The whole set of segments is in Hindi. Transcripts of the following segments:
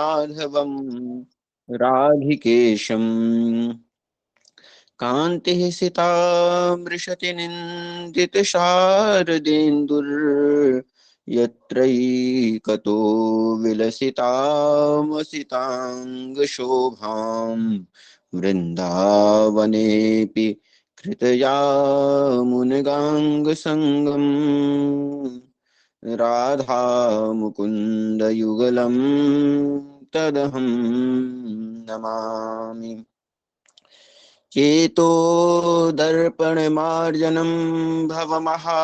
माधवं राधिकेशम् कान्तिः सितामृशति निन्दितशारदेन्दुर्यत्रैकतो विलसितामसिताङ्गशोभाम् वृन्दावनेऽपि कृतयामुनगाङ्गसङ्गम् राधा मुकुन्दयुगलं तदहं नमामि चेतो दर्पणमार्जनं भवमहा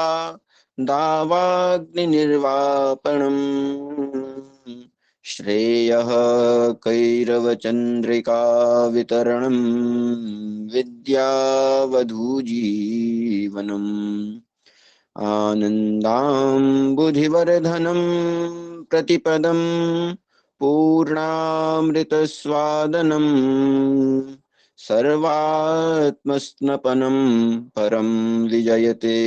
दावाग्निर्वापणम् श्रेयः कैरवचन्द्रिका वितरणं विद्यावधूजीवनम् आनन्दाम्बुधिवर्धनं प्रतिपदं पूर्णामृतस्वादनं सर्वात्मस्नपनं परं विजयते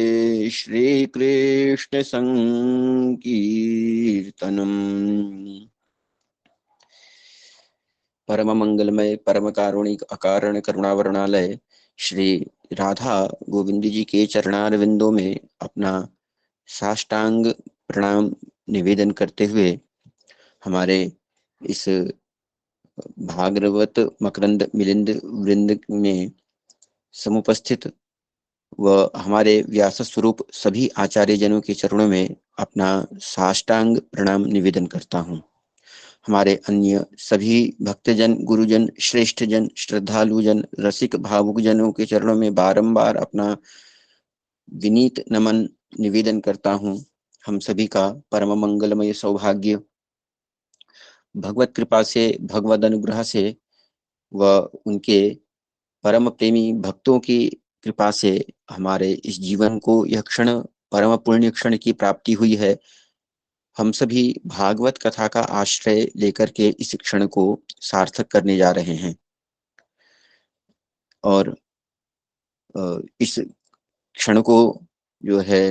श्रीकृष्णसङ्कीर्तनम्। परम मंगलमय परम कारुणिक अकारण करुणावरणालय श्री राधा गोविंद जी के चरणारविंदों में अपना साष्टांग प्रणाम निवेदन करते हुए हमारे इस भागवत मकरंद मिलिंद वृंद में समुपस्थित व हमारे व्यास स्वरूप सभी आचार्य जनों के चरणों में अपना साष्टांग प्रणाम निवेदन करता हूँ। हमारे अन्य सभी भक्तजन गुरुजन श्रेष्ठ जन श्रद्धालु जन रसिक भावुक जनों के चरणों में बारंबार अपना विनीत नमन निवेदन करता हूँ। हम सभी का परम मंगलमय सौभाग्य भगवत कृपा से भगवद अनुग्रह से व उनके परम प्रेमी भक्तों की कृपा से हमारे इस जीवन को यह क्षण परम पुण्य क्षण की प्राप्ति हुई है। हम सभी भागवत कथा का आश्रय लेकर के इस क्षण को सार्थक करने जा रहे हैं और इस क्षण को जो है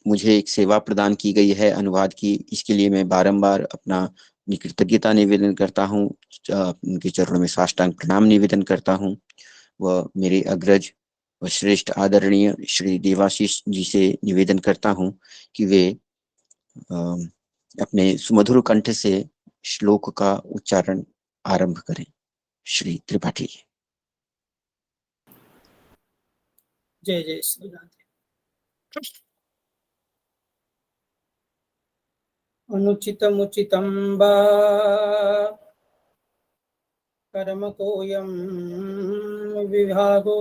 मुझे एक सेवा प्रदान की गई है अनुवाद की, इसके लिए मैं बारंबार अपना कृतज्ञता निवेदन करता हूँ। उनके चरणों में साष्टांग प्रणाम निवेदन करता हूँ व मेरे अग्रज व श्रेष्ठ आदरणीय श्री देवाशीष जी से निवेदन करता हूँ कि वे अपने सुमधुर कंठ से श्लोक का उच्चारण आरंभ करें। श्री त्रिपाठी जी। जय जय श्री राधे। अनुचितमुचितं वा कर्म कोऽयं विभागो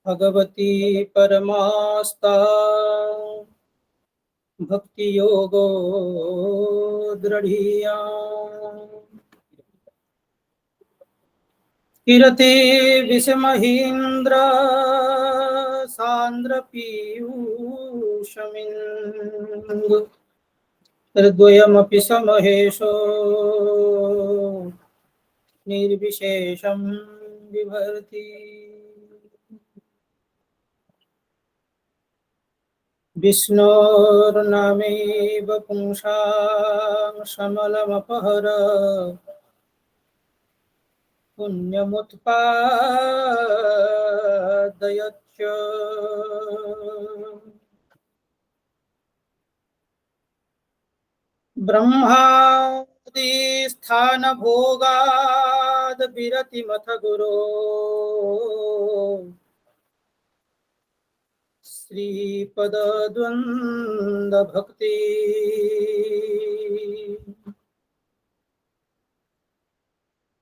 भगवती परमास्ता भक्ति योगो दृढ़ीया किरते विषमहीन्द्र सान्द्र पीयूषमिन्द् हृद्वयमपि समहेशो निर्विशेषं बिभर्ति विष्णोर्नामैव पुंसां समलमपहर पुण्यमुत्पादयच्च ब्रह्मादि स्थानभोगाद् विरतिमथ गुरो श्रीपदद्वन्द्वभक्ति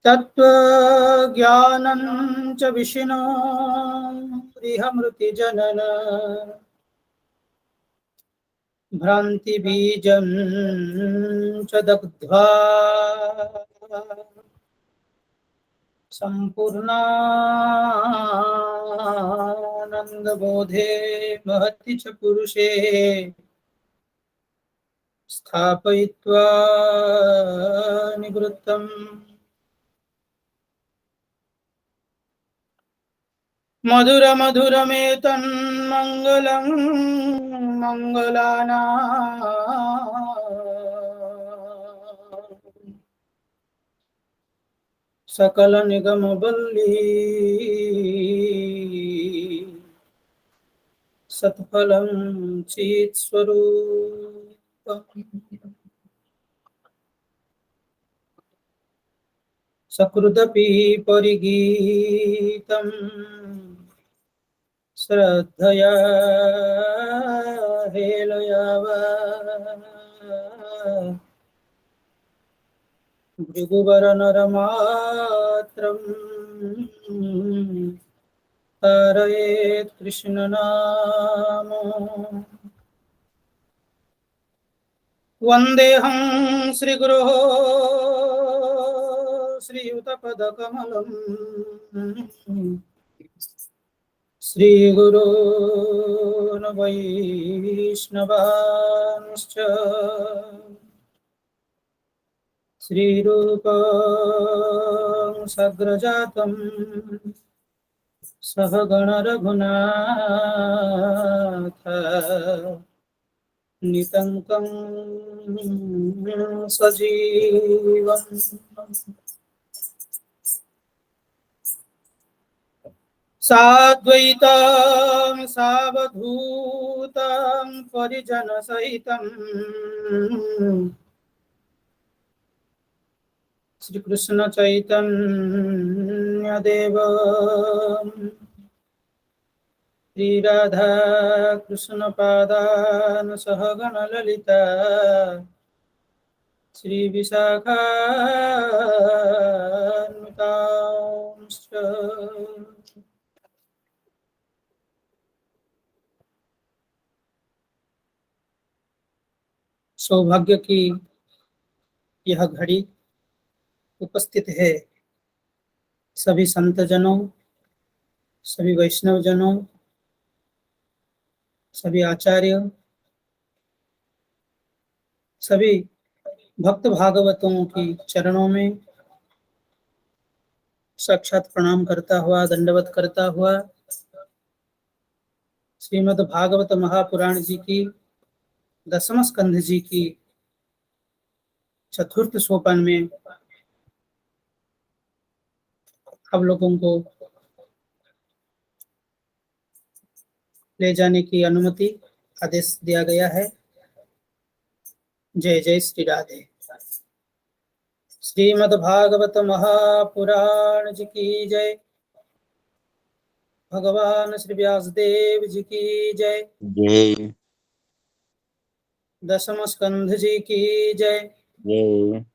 तत्त्वज्ञानं च विष्णो गृहमृतिजनन भ्रान्तिबीजं च दग्ध्वा सम्पूर्णानन्दबोधे महति च पुरुषे स्थापयित्वा निवृत्तम् मधुर मधुरमेतन्मङ्गलं मङ्गलानां सकलनिगमवल्ली सत्फलं चित्स्वरूपम् सकृदपि परिगीतं श्रद्धया हेलयावा भृगुवरनरमात्रं तारयेत् कृष्णनाम वन्देऽहं श्रीगुरोः श्रीयुतपदकमलं श्रीगुरोन् वैष्णवांश्च श्रीरूपं सग्रजातं सहगणरघुनाथ नितङ्कं सजीवम् साद्वैतं सावधूतं परिजनसहितं श्रीकृष्ण चैतन्यदेव श्रीराधा कृष्ण पादान सहगण ललिता श्री विशाखान्वितांश्च सौभाग्य की यह घड़ी उपस्थित है सभी संत जनों, सभी वैष्णव जनों, सभी आचार्य, सभी भक्त भागवतों की चरणों में साक्षात प्रणाम करता हुआ, दंडवत करता हुआ श्रीमद् भागवत महापुराण जी की 10वें स्कंध जी की 4th सोपान में आप लोगों को ले जाने की अनुमति आदेश दिया गया है। जय जय श्री राधे। श्रीमद् भागवत महापुराण जी की जय। भगवान श्री व्यासदेव जी की जय। जय 10वें स्कंध जी की जय। जय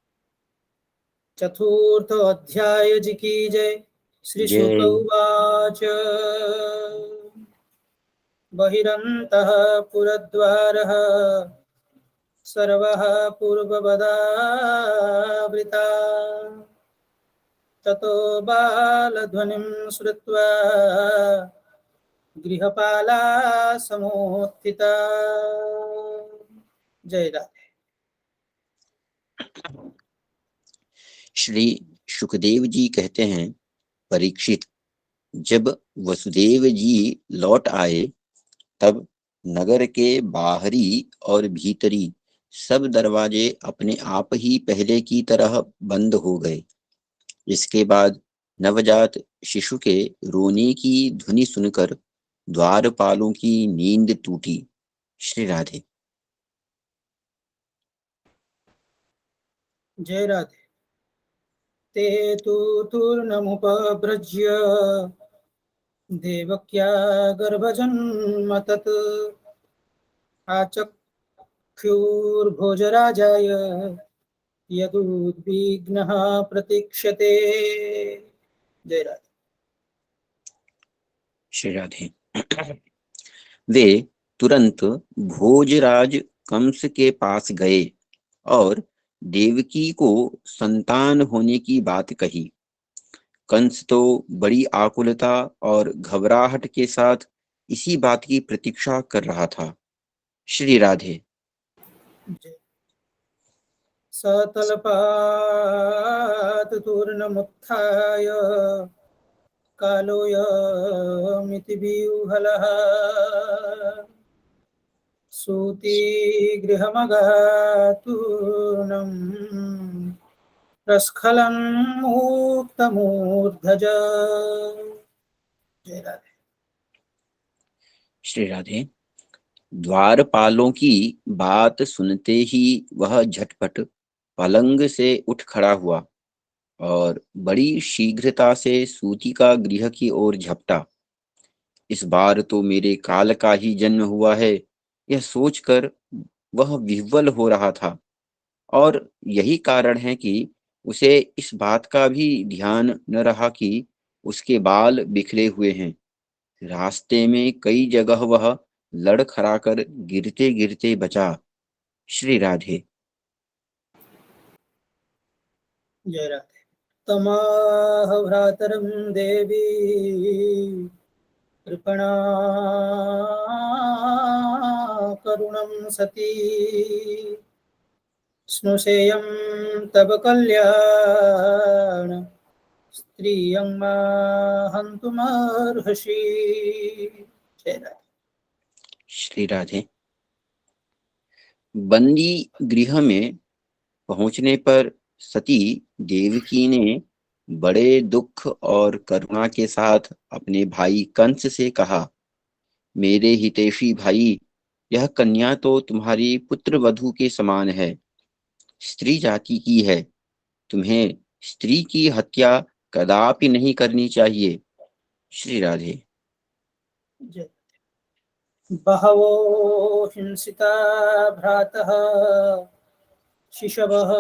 4th अध्याय जी की जय। श्री शुक जय उवाच बहिरन्तः पुरद्वारः सर्वः पूर्ववदावृता ततो बालध्वनिं श्रुत्वा गृहपाला समुत्थिता। जय राधे। श्री सुखदेव जी कहते हैं, परीक्षित, जब वसुदेव जी लौट आए तब नगर के बाहरी और भीतरी सब दरवाजे अपने आप ही पहले की तरह बंद हो गए। इसके बाद नवजात शिशु के रोने की ध्वनि सुनकर द्वारपालों की नींद टूटी। श्री राधे। जय राधे। ते तु तूर्णमुपभ्रज्य देवक्या गर्भजन्म तत् आचक्षुर्भोजराजाय यदुद्विग्नः प्रतीक्षते। जय राधे। श्री राधे। वे तुरंत भोजराज कंस के पास गए और देवकी को संतान होने की बात कही। कंस तो बड़ी आकुलता और घबराहट के साथ इसी बात की प्रतीक्षा कर रहा था। श्री राधे। सतलपात तूर्णमुत्थाय कालोऽयमिति व्यूहलः सूतिगृहमगातूर्णं प्रस्खलं मुक्तमूर्धज। जय राधे। श्री राधे। द्वारपालों की बात सुनते ही वह झटपट पलंग से उठ खड़ा हुआ और बड़ी शीघ्रता से सूती का गृह की ओर झपटा। इस बार तो मेरे काल का ही जन्म हुआ है, यह सोचकर वह विह्वल हो रहा था, और यही कारण है कि उसे इस बात का भी ध्यान न रहा कि उसके बाल बिखरे हुए हैं। रास्ते में कई जगह वह लड़खड़ाकर गिरते गिरते बचा। श्री राधे। जय राधे। तमाह भ्रातरं देवी कृपणा करुणं सती स्नुषेयं तव कल्याण स्त्रियं मा हन्तुमर्हसि। जय राधे। श्री राधे। बंदी गृह में पहुंचने पर सती देवकी ने बड़े दुख और करुणा के साथ अपने भाई कंस से कहा, मेरे हितैषी भाई, यह कन्या तो तुम्हारी पुत्र वधू के समान है, स्त्री जाति की है। तुम्हें स्त्री की हत्या कदापि नहीं करनी चाहिए। श्री राधे। जय। बहवो हिंसिता भ्रातः शिशवः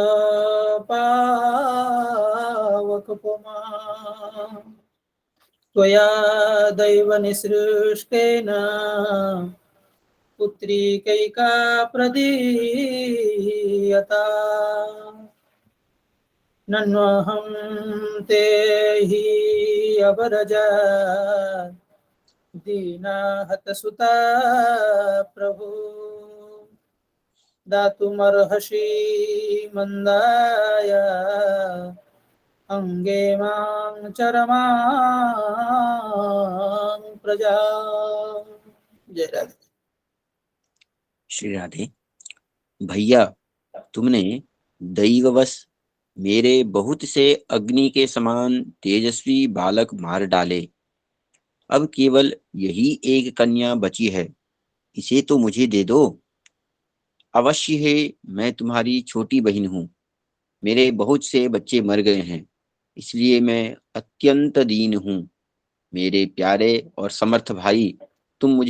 पावकपुमा त्वया दैवनिसृष्टेन पुत्री कैका प्रदीयता नन्वहं ते हि अवरजा दीनाहतसुता प्रभु दातुमर्हसि मन्दाय अंगे मां चरमां प्रजा। जय राधे। श्री राधे। भैया, तुमने दैववश मेरे बहुत से अग्नि के समान तेजस्वी बालक मार डाले। अब केवल यही एक कन्या बची है, इसे तो मुझे दे दो। अवश्य है, मैं तुम्हारी छोटी बहन हूँ। मेरे बहुत से बच्चे मर गए हैं, इसलिए मैं अत्यंत दीन हूँ। मेरे प्यारे और समर्थ भाई, तुम मुझ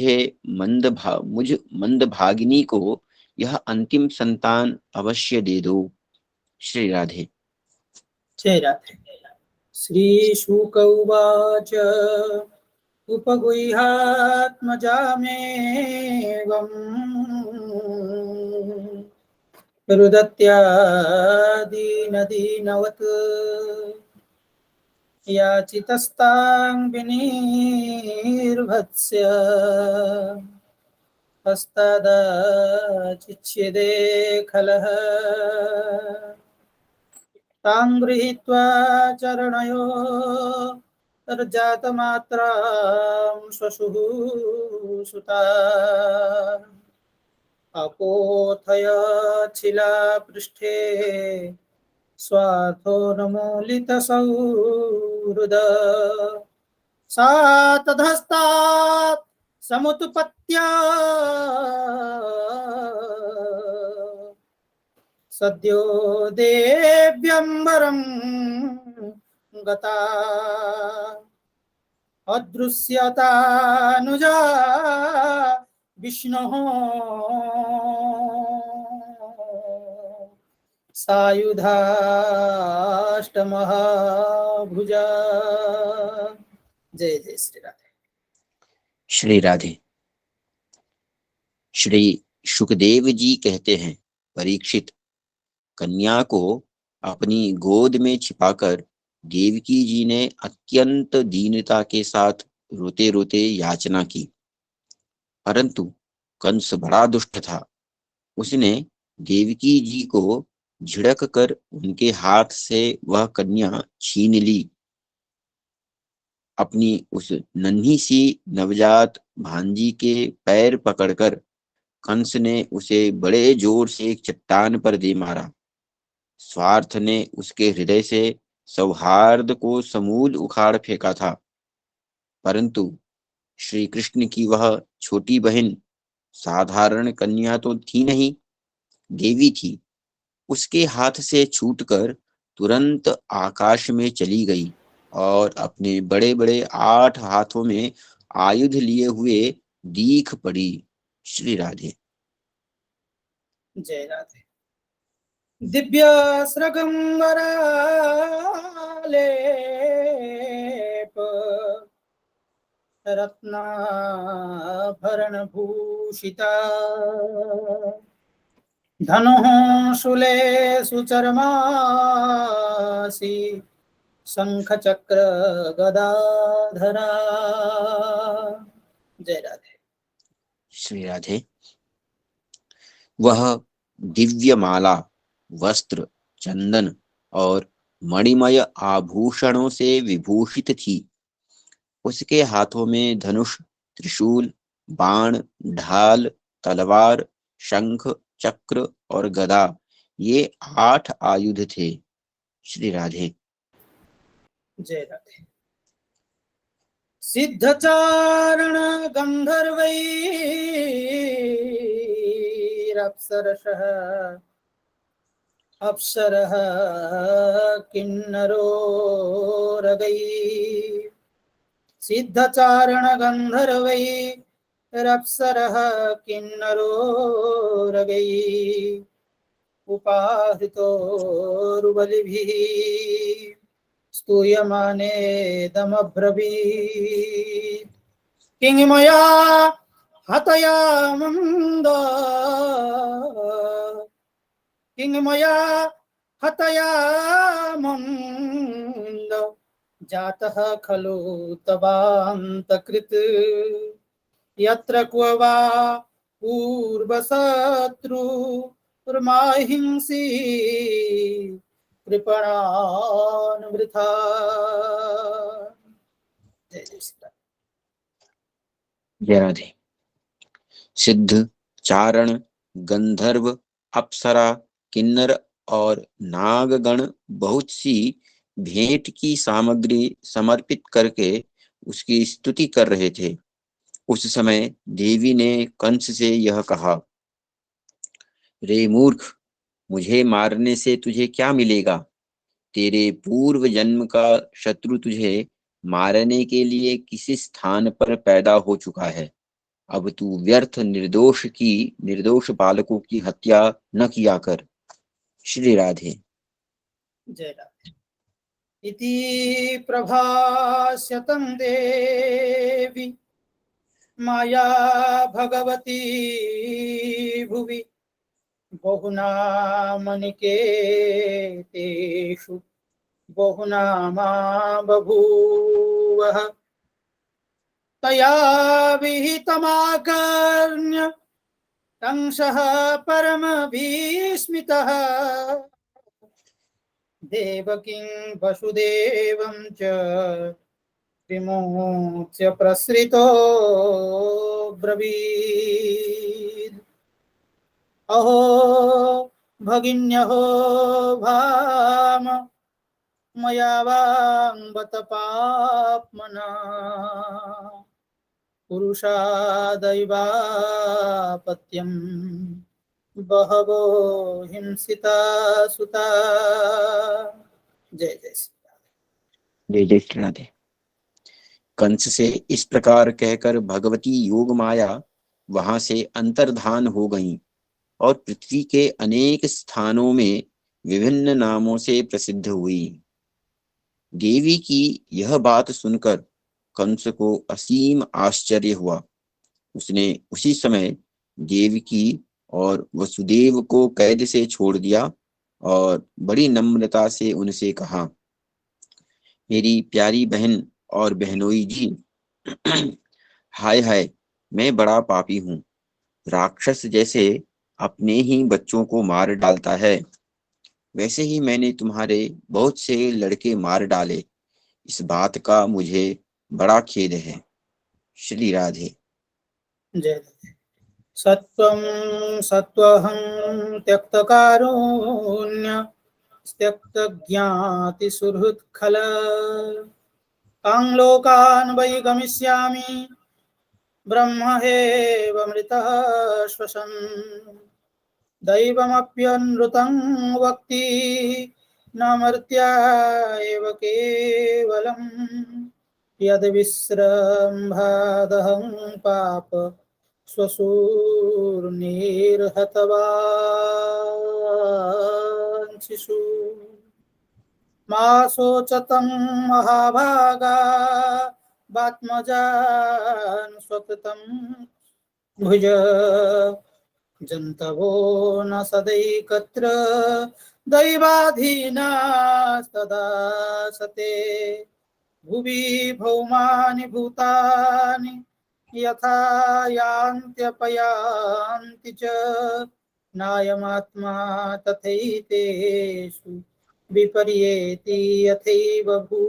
मंदभागिनी को यह अंतिम संतान अवश्य दे दो। श्री राधे। जय राधे। श्रीशुक उवाच उपगुह्यात्मजामेवम् रुदत्या दीनदीनवत् याचितस्तां विनिर्भत्स्य हस्तादाचिच्छेदे खलः तां गृहीत्वा चरणयो तर्जातमात्रां श्वशुः सुता अपोथयच्छिलापृष्ठे स्वार्थो नमूलितसौहृद सा ततस्तात् समुत्पत्त्या सद्यो देव्यंबरं गता अदृश्यतानुजा विष्णोः सायुधाष्टमहाभुजा। जय जय श्री राधे। श्री राधे। श्री सुखदेव जी कहते हैं, परीक्षित, कन्या को अपनी गोद में छिपाकर देवकी जी ने अत्यंत दीनता के साथ रोते रोते याचना की, परंतु कंस बड़ा दुष्ट था। उसने देवकी जी को झिड़क कर उनके हाथ से वह कन्या छीन ली। अपनी उस नन्ही सी नवजात भांजी के पैर पकड़कर कंस ने उसे बड़े जोर से एक चट्टान पर दे मारा। स्वार्थ ने उसके हृदय से सौहार्द को समूल उखाड़ फेंका था, परंतु श्री कृष्ण की वह छोटी बहन साधारण कन्या तो थी नहीं, देवी थी। उसके हाथ से छूटकर तुरंत आकाश में चली गई और अपने बड़े बड़े 8 हाथों में आयुध लिए हुए दीख पड़ी। श्री राधे। जय राधे। दिव्य स्रगंबरालेप रत्नाभरणभूषिता धनुः शूले सुचर्मासि शंख चक्र गदाधरा। जय राधे। श्री राधे। वह दिव्य माला, वस्त्र, चंदन और मणिमय आभूषणों से विभूषित थी। उसके हाथों में धनुष, त्रिशूल, बाण, ढाल, तलवार, शंख, चक्र और गदा, ये 8 आयुध थे। श्री राधे। जय राधे। सिद्धचारण गंधर्वैरप्सरसः अप्सरः किन्नरो रगैः सिद्धचारण गंधर्वैरप्सरः किन्नरो रगैः उपाहृतोर्बलिभिः स्तूयमाने दमब्रवीत् किं मया हतया मंद किं मया हतया मंद जातः खलु तवान्तकृत् यत्र क्व वा पूर्वशत्रुर्माहिंसि कृपणान् वृथा। जय जय श्री राम। जय राधे। सिद्ध, चारण, गंधर्व, अप्सरा, किन्नर और नागगण बहुत सी भेंट की सामग्री समर्पित करके उसकी स्तुति कर रहे थे। उस समय देवी ने कंस से यह कहा, रे मूर्ख, मुझे मारने से तुझे क्या मिलेगा? तेरे पूर्व जन्म का शत्रु तुझे मारने के लिए किसी स्थान पर पैदा हो चुका है। अब तू व्यर्थ निर्दोष बालकों की हत्या न किया कर। श्री राधे। जय राधे। इति प्रभास्यतं देवी माया भगवती भुवि बहुनामनिकेतेषु बहुनामा बभूवः तया विहितमाकर्ण्य कंसः परमभीस्मितः देवकीं वसुदेवं च विमोच्य प्रसृतो ब्रवीत् अहो भगिन्यहो भाम मया वाङ्बत पाप्मना पुरुषादैवापत्यं बहवो हिंसिता सुता। जय जय श्री राम। जय जय श्री राधे। कंस से इस प्रकार कहकर भगवती योग माया वहां से अंतर्धान हो गईं और पृथ्वी के अनेक स्थानों में विभिन्न नामों से प्रसिद्ध हुई। देवी की यह बात सुनकर कंस को असीम आश्चर्य हुआ। उसने उसी समय देवकी और वसुदेव को कैद से छोड़ दिया और बड़ी नम्रता से उनसे कहा, मेरी प्यारी बहन और बहनोई जी, हाय हाय, मैं बड़ा पापी हूँ। राक्षस जैसे अपने ही बच्चों को मार डालता है, वैसे ही मैंने तुम्हारे बहुत से लड़के मार डाले। इस बात का मुझे बड़ा खेद है। श्री राधे। जय सत्वं सत्वहं त्यक्तकारुण्य त्यक्तज्ञाति सुहृत्खल कां लोकान् वै गमिष्यामि ब्रह्मैवामृतः श्वसन् दैवमप्यनृतं वक्ति न मर्त्या एव केवलम् यद्विस्रम्भादहं पाप स्वसूर्निर्हतवांशिषु मा शोचतं महाभागा बात्मजान् स्वकृतं भुज जन्तवो न सदैकत्र दैवाधीनास्तदा सते भुवि भौमानि भूतानि यथा यान्त्यपयान्ति च नायमात्मा तथैतेषु विपर्येति यथैव भू।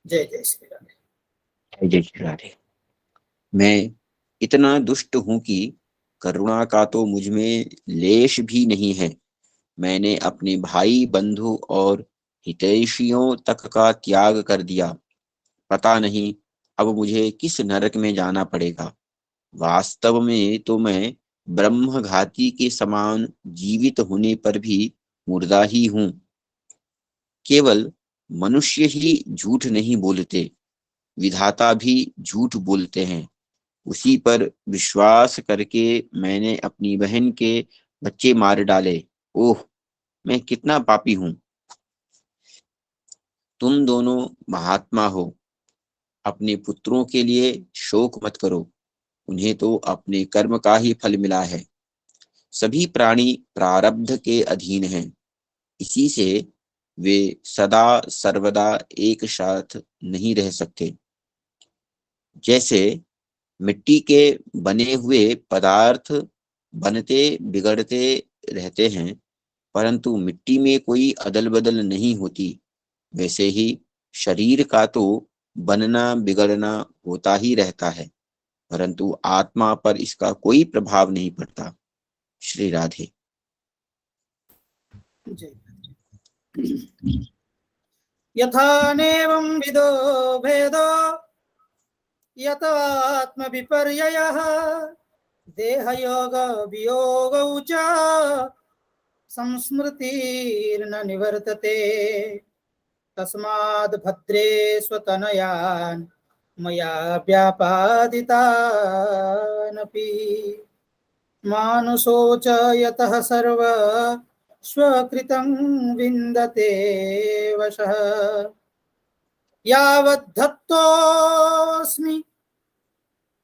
जय जय श्री राधे। जय श्री राधे। मैं इतना दुष्ट हूं कि करुणा का तो मुझ में लेश भी नहीं है। मैंने अपने भाई बंधु और हितैषियों तक का त्याग कर दिया। पता नहीं अब मुझे किस नरक में जाना पड़ेगा। वास्तव में तो मैं ब्रह्मघाती के समान जीवित होने पर भी मुर्दा ही हूं। केवल मनुष्य ही झूठ नहीं बोलते, विधाता भी झूठ बोलते हैं। उसी पर विश्वास करके मैंने अपनी बहन के बच्चे मार डाले। ओह, मैं कितना पापी हूं। तुम दोनों महात्मा हो, अपने पुत्रों के लिए शोक मत करो। उन्हें तो अपने कर्म का ही फल मिला है। सभी प्राणी प्रारब्ध के अधीन हैं। इसी से वे सदा सर्वदा एक साथ नहीं रह सकते। जैसे मिट्टी के बने हुए पदार्थ बनते बिगड़ते रहते हैं, परंतु मिट्टी में कोई अदल बदल नहीं होती, वैसे ही शरीर का तो बनना बिगड़ना होता ही रहता है, परंतु आत्मा पर इसका कोई प्रभाव नहीं पड़ता। श्री राधे। यथा नेवं विदो भेदो यत आत्मविपर्ययः देहयोग वियोगौ च संस्मृतिर्न निवर्तते तस्माद् भद्रे स्वतनयान् मया व्यापादितानपि मानुषो च यतः सर्व स्वकृतं विन्दते वशः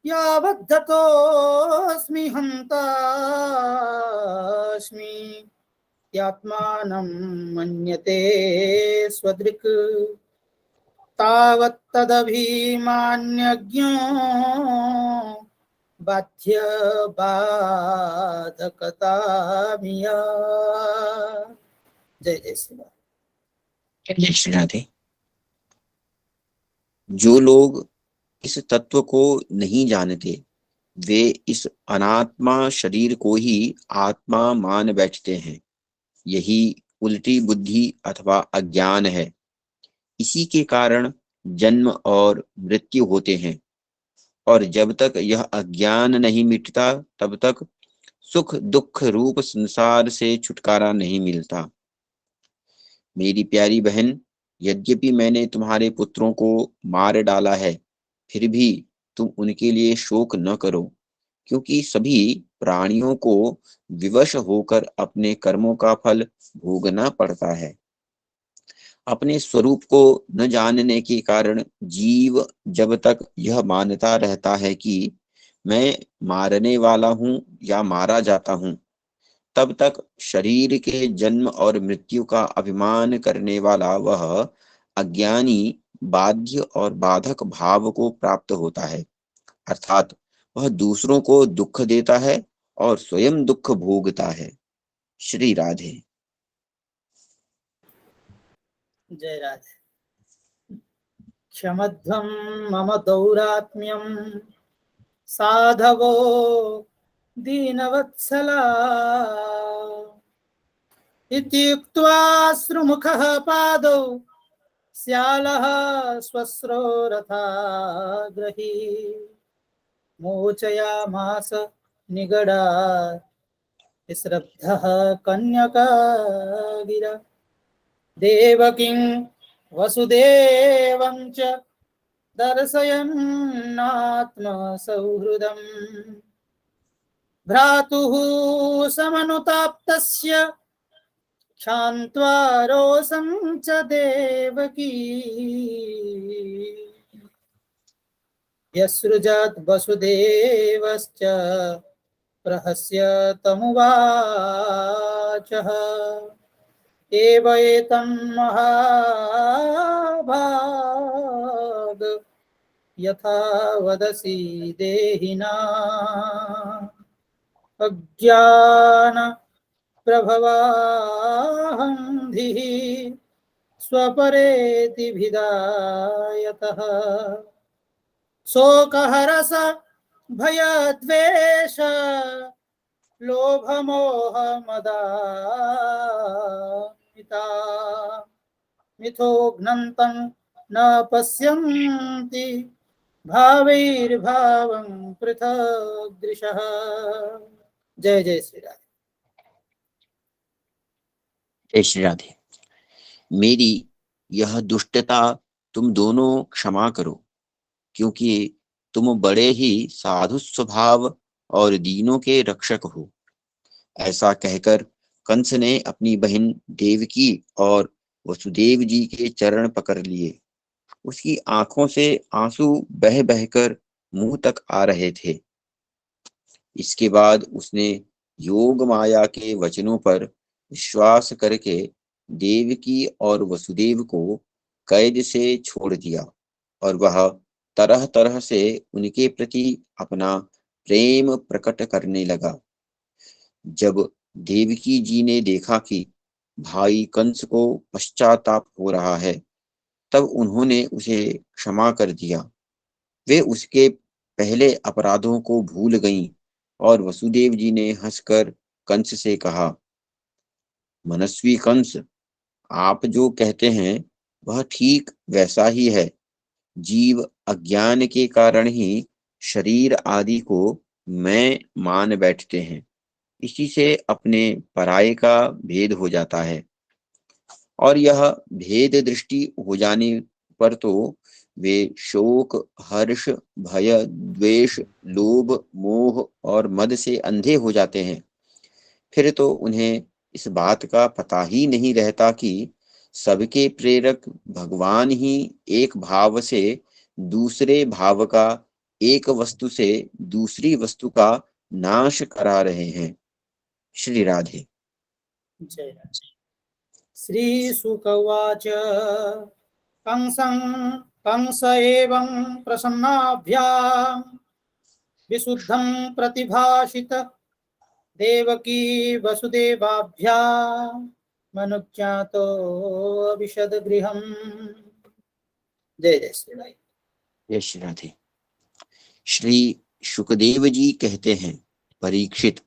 यावद्धतोऽस्मि हन्तास्मि यात्मानं मन्यते स्वदृक् तावत्तदभिमान्यज्ञो बाध्य बाधकतामिया। जय जय श्री राधे। जय श्री राधे। जो लोग इस तत्व को नहीं जानते, वे इस अनात्मा शरीर को ही आत्मा मान बैठते हैं। यही उल्टी बुद्धि अथवा अज्ञान है। इसी के कारण जन्म और मृत्यु होते हैं, और जब तक यह अज्ञान नहीं मिटता तब तक सुख दुख रूप संसार से छुटकारा नहीं मिलता। मेरी प्यारी बहन, यद्यपि मैंने तुम्हारे पुत्रों को मार डाला है, फिर भी तुम उनके लिए शोक न करो, क्योंकि सभी प्राणियों को विवश होकर अपने कर्मों का फल भोगना पड़ता है। अपने स्वरूप को न जानने के कारण जीव जब तक यह मानता रहता है कि मैं मारने वाला हूं या मारा जाता हूं, तब तक शरीर के जन्म और मृत्यु का अभिमान करने वाला वह अज्ञानी बाध्य और बाधक भाव को प्राप्त होता है, अर्थात वह दूसरों को दुख देता है और स्वयं दुख भोगता है। श्री राधे। जय राधे। क्षमध्वं मम दौरात्म्यं साधवो दीनवत्सला इत्युक्त्वा श्रुमुखः पादौ स्यालः स्वस्रो रथाग्रही मोचयामास निगडात् श्रद्धः कन्यकागिरा देवकीं वसुदेवं च दर्शयन्नात्मसौहृदम् भ्रातुः समनुताप्तस्य क्षान्त्वा रोषं च देवकी यसृजत् वसुदेवश्च प्रहस्य तमुवाचः एव एतं महाभाग यथा वदसि देहिना अज्ञान प्रभवान्धिः स्वपरेति भिदायतः शोकहरस भयद्वेष लोभमोहमदान्विता मिथोघ्नन्तं न पश्यन्ति भावैर्भावं पृथक् दृशः। जय जय श्री राधे। जय श्री राधे। मेरी यह दुष्टता तुम दोनों क्षमा करो, क्योंकि तुम बड़े ही साधु स्वभाव और दीनों के रक्षक हो। ऐसा कहकर कंस ने अपनी बहन देवकी और वसुदेव जी के चरण पकड़ लिए। उसकी आंखों से आंसू बह बहकर मुंह तक आ रहे थे। इसके बाद उसने योग माया के वचनों पर विश्वास करके देवकी और वसुदेव को कैद से छोड़ दिया और वह तरह तरह से उनके प्रति अपना प्रेम प्रकट करने लगा। जब देवकी जी ने देखा कि भाई कंस को पश्चाताप हो रहा है, तब उन्होंने उसे क्षमा कर दिया। वे उसके पहले अपराधों को भूल गईं और वसुदेव जी ने हंसकर कंस से कहा, मनस्वी कंस, आप जो कहते हैं वह ठीक वैसा ही है। जीव अज्ञान के कारण ही शरीर आदि को मैं मान बैठते हैं। इसी से अपने पराये का भेद हो जाता है, और यह भेद दृष्टि हो जाने पर तो वे शोक, हर्ष, भय, द्वेष, लोभ, मोह और मद से अंधे हो जाते हैं। फिर तो उन्हें इस बात का पता ही नहीं रहता कि सबके प्रेरक भगवान ही एक भाव से दूसरे भाव का, एक वस्तु से दूसरी वस्तु का नाश करा रहे हैं। श्री राधे। जय राधे। श्री शुक उवाच कंस एवं प्रसन्नाभ्यां विशुद्धं प्रतिभाषित देवकी वसुदेवाभ्यां मनुज्ञातो विशद गृहम्। जय जय श्री राधे। जय श्री राधे। श्री शुकदेव जी कहते हैं, परीक्षित,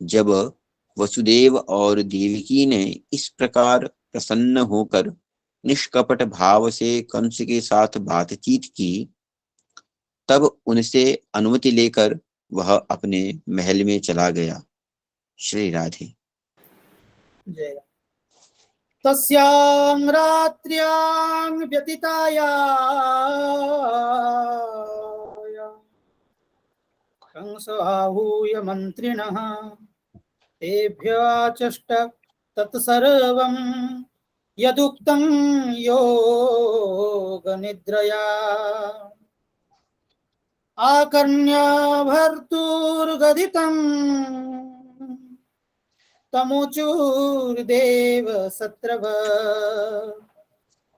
जब वसुदेव और देवकी ने इस प्रकार प्रसन्न होकर निष्कपट भाव से कंस के साथ बातचीत की, तब उनसे अनुमति लेकर वह अपने महल में चला गया। श्री राधे। जय राधे। तस्यां रात्र्यां व्यतीतायां कंस आहूय मन्त्रिणः तेभ्याचष्ट तत्सर्वं यदुक्तं योगनिद्रया आकर्ण्य भर्तुर्गदितं तमुचुर्देव सत्रभ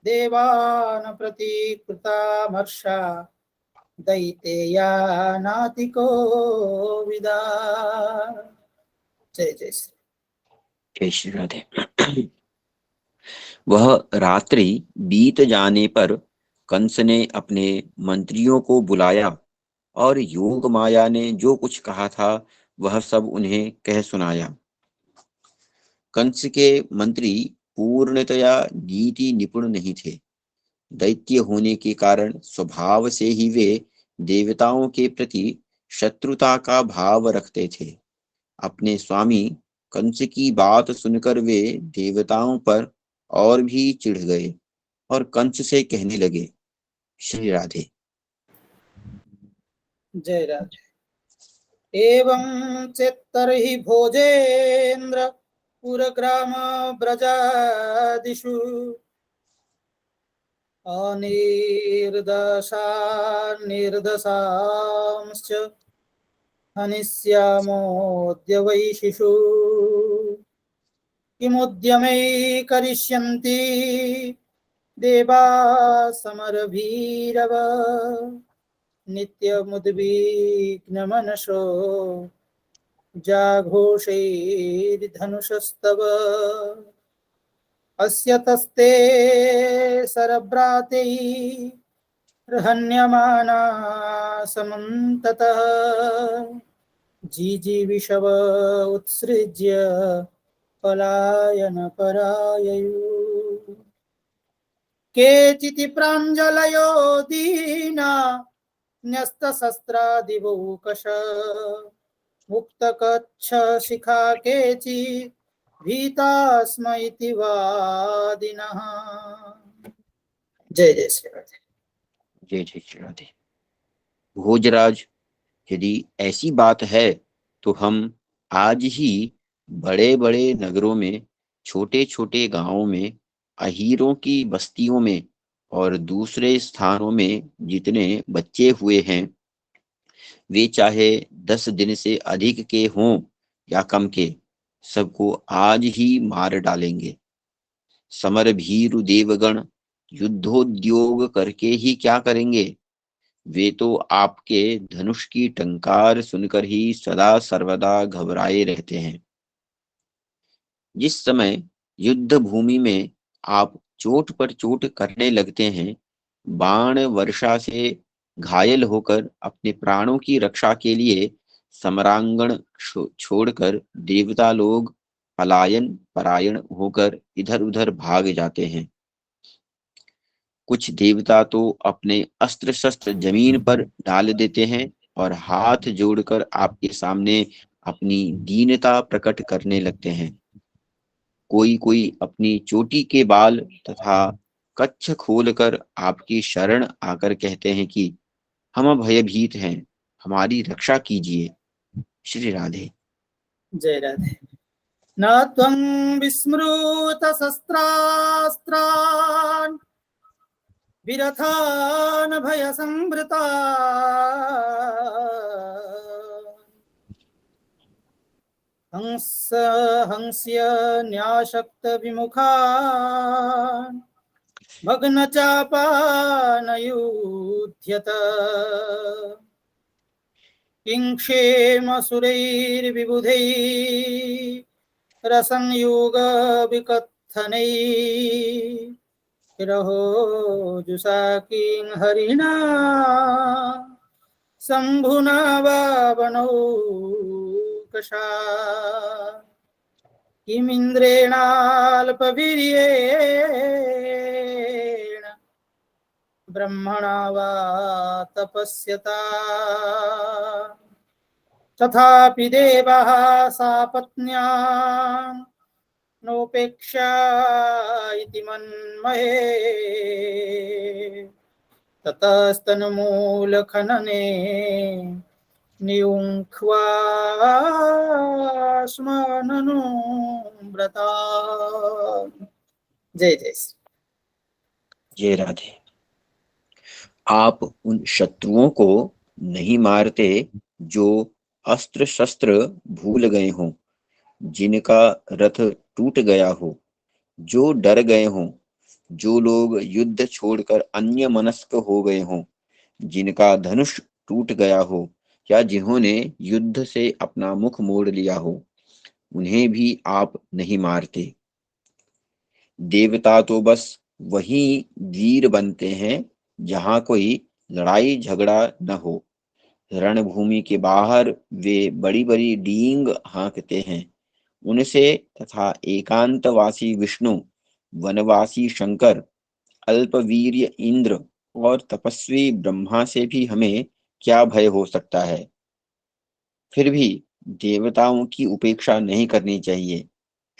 देवान् प्रतिकृतामर्षा दैतेया नातिको विदा। जय जय श्री। जय श्री राधे। वह रात्रि बीत जाने पर कंस ने अपने मंत्रियों को बुलाया और योग माया ने जो कुछ कहा था वह सब उन्हें कह सुनाया। कंस के मंत्री पूर्णतया नीति निपुण नहीं थे। दैत्य होने के कारण स्वभाव से ही वे देवताओं के प्रति शत्रुता का भाव रखते थे। अपने स्वामी कंस की बात सुनकर वे देवताओं पर और भी चिढ़ गए और कंस से कहने लगे, श्री राधे। जय राधे। एवं चेत्तर्हि भोजेन्द्र पुरग्राम ब्रजादिषु निर्दशांश्च हनिष्यामोऽद्य वै शिशु किमुद्यमै करिष्यन्ति देवा समरभीरव नित्यमुद्विग्नमनसो जाघोषैर्धनुषस्तव अस्य तस्ते सरभ्रातैर्हन्यमाना समन्ततः जीजीविषव उत्सृज्य पलायनपराययुः केचिति प्राञ्जलयो दीना न्यस्तशस्त्रादिवौकश मुक्तकच्छ शिखा केचित् भीता स्म इति वादिनः। जय जय श्री राधे। जय जय श्री राधे। भोजराज, यदि ऐसी बात है तो हम आज ही बड़े बड़े नगरों में, छोटे छोटे गांवों में, अहीरों की बस्तियों में और दूसरे स्थानों में जितने बच्चे हुए हैं, वे चाहे 10 दिन से अधिक के हों या कम के, सबको आज ही मार डालेंगे। समर भीरु देवगण युद्धोद्योग करके ही क्या करेंगे? वे तो आपके धनुष की टंकार सुनकर ही सदा सर्वदा घबराए रहते हैं। जिस समय युद्ध भूमि में आप चोट पर चोट करने लगते हैं, बाण वर्षा से घायल होकर अपने प्राणों की रक्षा के लिए समरांगण छोड़कर देवता लोग पलायन परायण होकर इधर उधर भाग जाते हैं। कुछ देवता तो अपने अस्त्र शस्त्र जमीन पर डाल देते हैं और हाथ जोड़कर आपके सामने अपनी दीनता प्रकट करने लगते हैं। कोई कोई अपनी चोटी के बाल तथा कच्छ खोलकर आपकी शरण आकर कहते हैं कि हम भयभीत हैं, हमारी रक्षा कीजिए। श्री राधे। जय राधे। न त्वं विस्मृत शस्त्रास्त्रान् विरथान् भयसंवृतान् हंस्य न्याशक्त विमुखान् भग्नचापानयुध्यत किंक्षेमसुरैर्विबुधैः रसंयोगविकथनैः रहो जुषा किं हरिणा शम्भुना वावनौकशा किमिन्द्रेणाल्पवीर्येण ब्रह्मणा वा तपस्यता तथापि देवः सापत्न्यां नोपेक्षा इति मन्महे ततस्तन्मूलखनने नियुङ्क्त्वा स्म ननु व्रता। जय जय। जय राधे। आप उन शत्रुओं को नहीं मारते जो अस्त्र शस्त्र भूल गए हों, जिनका रथ टूट गया हो, जो डर गए हों, जो लोग युद्ध छोड़कर अन्य मनस्क हो गए हों, जिनका धनुष टूट गया हो या जिन्होंने युद्ध से अपना मुख मोड़ लिया हो, उन्हें भी आप नहीं मारते। देवता तो बस वही वीर बनते हैं जहाँ कोई लड़ाई झगड़ा न हो। रणभूमि के बाहर वे बड़ी बड़ी डींग हाँकते हैं, उनसे तथा एकांतवासी विष्णु, वनवासी शंकर, अल्पवीर्य इंद्र और तपस्वी ब्रह्मा से भी हमें क्या भय हो सकता है। फिर भी देवताओं की उपेक्षा नहीं करनी चाहिए,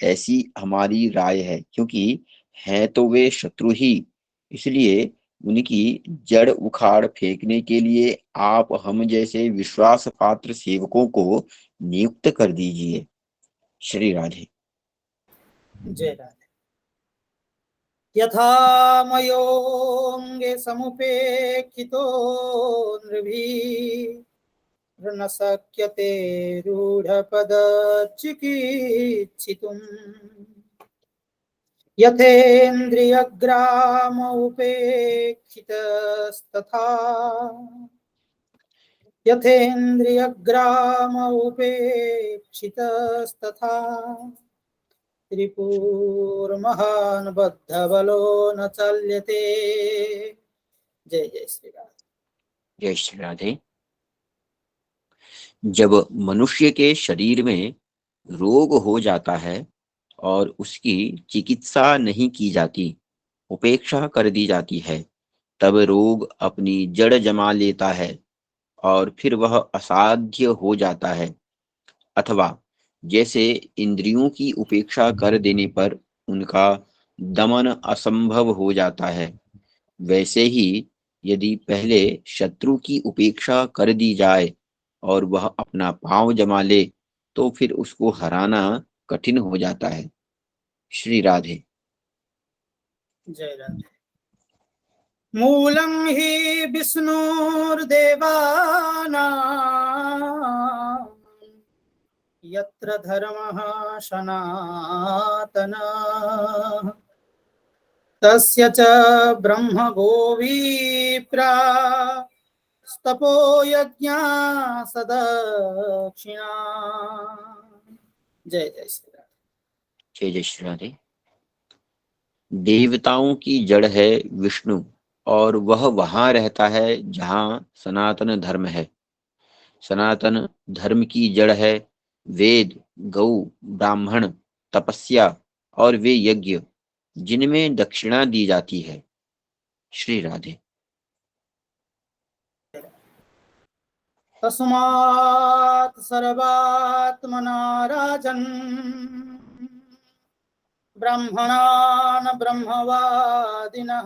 ऐसी हमारी राय है, क्योंकि हैं तो वे शत्रु ही। इसलिए उनकी जड़ उखाड़ फेंकने के लिए आप हम जैसे विश्वास पात्र सेवकों को नियुक्त कर दीजिए। श्री राधे। जय राधे। यथा मयोऽङ्गे समुपेक्षितो नृभिः न शक्यते रूढपदचिकीर्षितुम् यथेन्द्रियग्राम उपेक्षितस्तथा यथेन्द्रियग्राम उपेक्षितस्तथा त्रिपुर्महान् बद्धबलो न चल्यते। जय जय श्री राम। जय श्री राधे। जब मनुष्य के शरीर में रोग हो जाता है और उसकी चिकित्सा नहीं की जाती, उपेक्षा कर दी जाती है, तब रोग अपनी जड़ जमा लेता है और फिर वह असाध्य हो जाता है। अथवा जैसे इंद्रियों की उपेक्षा कर देने पर उनका दमन असंभव हो जाता है, वैसे ही यदि पहले शत्रु की उपेक्षा कर दी जाए और वह अपना पांव जमा ले, तो फिर उसको हराना कठिन हो जाता है। श्री राधे। जय राधे। मूलं हि विष्णुर्देवानां यत्र धर्मः सनातनः तस्य च ब्रह्म गोविप्रा स्तपो यज्ञा सदक्षिणा। जय जय श्री राम। जय जय श्री राधे। देवताओं की जड़ है विष्णु, और वह वहां रहता है जहाँ सनातन धर्म है। सनातन धर्म की जड़ है वेद, गौ, ब्राह्मण, तपस्या और वे यज्ञ जिनमें दक्षिणा दी जाती है। श्री राधे। तस्मात् सर्वात्मना राजन् ब्राह्मणान् ब्रह्मवादिनः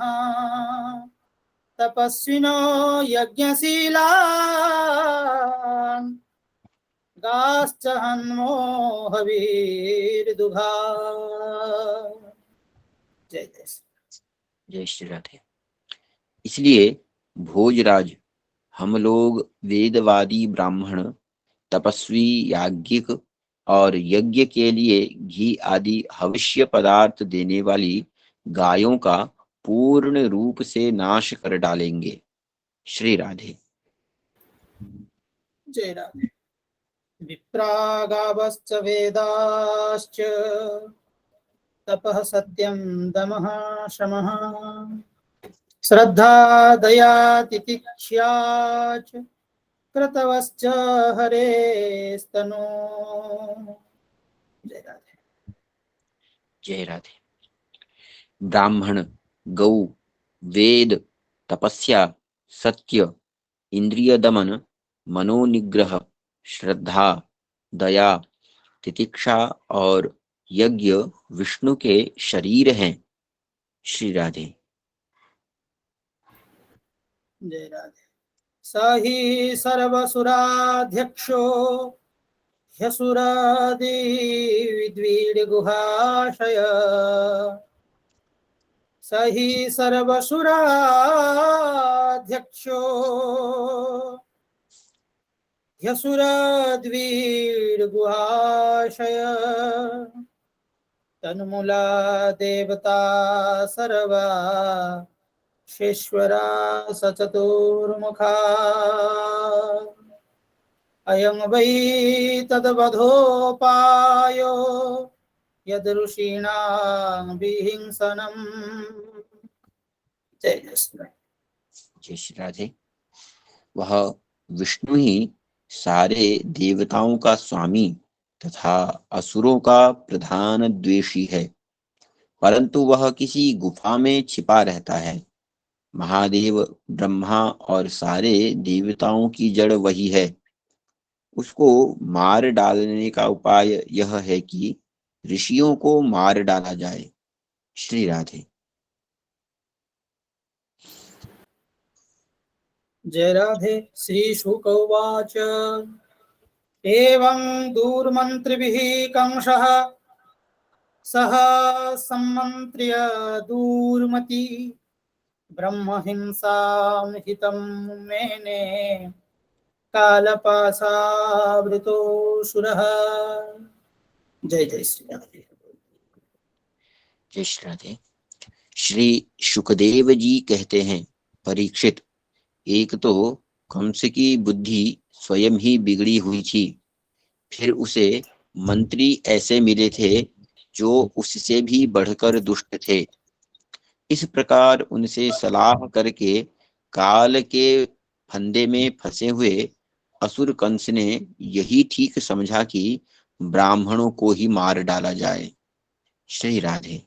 तपस्विनो यज्ञशीलान् गाश्च हन्मो हविर्दुघा। जय जय। जय श्री राधे। इसलिए भोजराज, हम लोग वेदवादी ब्राह्मण, तपस्वी याज्ञिक और यज्ञ के लिए घी आदि हविष्य पदार्थ देने वाली गायों का पूर्ण रूप से नाश कर डालेंगे। श्री राधे। जय राधे। विप्रागावश्च वेदाश्च तपः सत्यं दमः शमः श्रद्धा दया तितिक्षा च क्रतवश्च हरेस्तनो। जय राधे। जय राधे। ब्राह्मण, गौ, वेद, तपस्या, सत्य, इंद्रिय दमन, मनोनिग्रह, श्रद्धा, दया, तितिक्षा और यज्ञ विष्णु के शरीर हैं। श्री राधे। जय राधे। स हि सर्वसुराध्यक्षो ह्यसुरादिविद्वीडगुहाशय स हि सर्वसुराध्यक्षो ह्यसुराद्वीडगुहाशय तन्मूला देवता सर्वा शेश्वरा सचतुर्मुखा अयं वै तद्वधोपायो यद् ऋषीणां विहिंसनम्। जय जय श्री राम। जय श्री राधे। वह विष्णु ही सारे देवताओं का स्वामी तथा असुरों का प्रधान द्वेषी है, परंतु वह किसी गुफा में छिपा रहता है। महादेव, ब्रह्मा और सारे देवताओं की जड़ वही है। उसको मार डालने का उपाय यह है कि ऋषियों को मार डाला जाए। श्री राधे। जय राधे। श्री शुक उवाच एवं दूर्मन्त्रिभिः कंसः सह सम्मन्त्र्य दूर्मति ब्रह्महिंसां हितं मेने कालपाशावृतो सुरः। जय जय श्री राधे। जय श्री राधे। श्री शुकदेव जी कहते हैं, परीक्षित, एक तो कंस की बुद्धि स्वयं ही बिगड़ी हुई थी, फिर उसे मंत्री ऐसे मिले थे जो उससे भी बढ़कर दुष्ट थे। इस प्रकार उनसे सलाह करके काल के फंदे में फंसे हुए असुर कंस ने यही ठीक समझा कि ब्राह्मणों को ही मार डाला जाए। श्री राधे।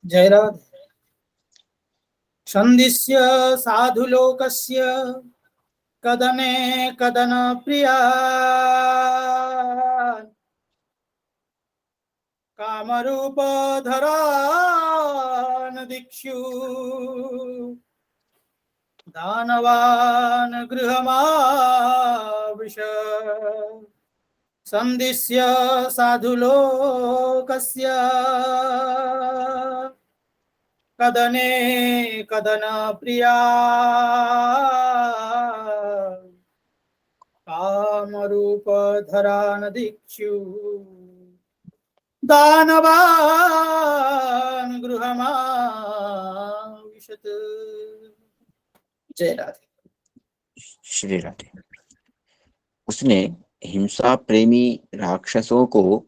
जय राधे। संदिश्य साधुलोकस्य कदने कदन प्रिया कामरूपधरान् दिक्षु दानवान् गृहमाविश संदिश्य साधुलोकस्य कदने कदन प्रिया कामरूपधरान् दिक्षु दानवान् गृहमाविशत्। जय राधे। श्री राधे। उसने हिंसा प्रेमी राक्षसों को